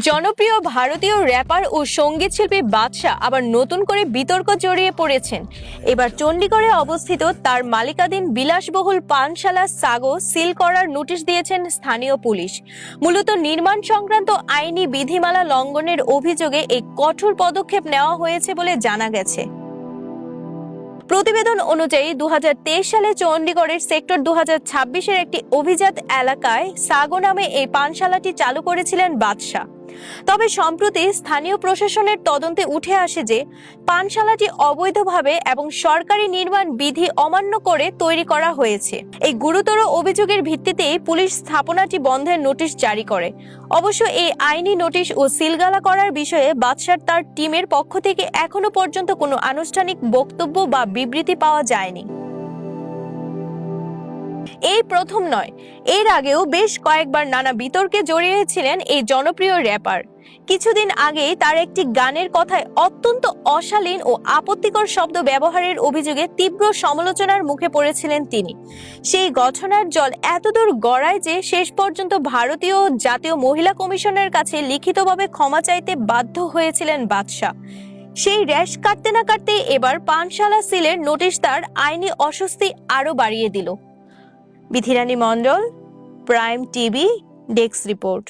জনপ্রিয় ভারতীয় র্যাপার ও সঙ্গীত শিল্পী বাদশা আবার নতুন করে বিতর্ক জড়িয়ে পড়েছেন। এবার চণ্ডীগড়ে অবস্থিত তার মালিকাধীন বিলাসবহুল পানশালা সাগো সিল করার নোটিশ দিয়েছেন স্থানীয় পুলিশ। মূলত নির্মাণ সংক্রান্ত আইনি বিধিমালা লঙ্ঘনের অভিযোগে এই কঠোর পদক্ষেপ নেওয়া হয়েছে বলে জানা গেছে। প্রতিবেদন অনুযায়ী 2023 সালে চণ্ডীগড়ের সেক্টর 2026-এর একটি অভিজাত এলাকায় সাগো নামে এই পানশালাটি চালু করেছিলেন বাদশা। তবে সম্প্রতি স্থানীয় প্রশাসনের তদন্তে উঠে আসে যে পানশালাটি অবৈধভাবে এবং সরকারি নির্মাণ বিধি অমান্য করে তৈরি করা হয়েছে। এই গুরুতর অভিযোগের ভিত্তিতেই পুলিশ স্থাপনাটি বন্ধের নোটিশ জারি করে। অবশ্য এই আইনি নোটিশ ও সিলগালা করার বিষয়ে বাদশার তার টিমের পক্ষ থেকে এখনো পর্যন্ত কোনো আনুষ্ঠানিক বক্তব্য বা বিবৃতি পাওয়া যায়নি। এই প্রথম নয়, এর আগেও বেশ কয়েকবার নানা বিতর্কে জড়িয়েছিলেন এই জনপ্রিয় র্যাপার। কিছুদিন আগেই তার একটি গানের কথায় অত্যন্ত অশালীন ও আপত্তিকর শব্দ ব্যবহারের অভিযোগে তীব্র সমালোচনার মুখে পড়েছিলেন তিনি। সেই ঘটনার জল এতদূর গড়ায় যে শেষ পর্যন্ত ভারতীয় জাতীয় মহিলা কমিশনের কাছে লিখিতভাবে ক্ষমা চাইতে বাধ্য হয়েছিলেন বাদশা। সেই রেশ কাটতে না কাটতে এবার পানশালা সিলের নোটিশ তার আইনি অস্বস্তি আরো বাড়িয়ে দিল। বিথিরানী মণ্ডল, প্রাইম টিভি, ডেস্ক রিপোর্ট।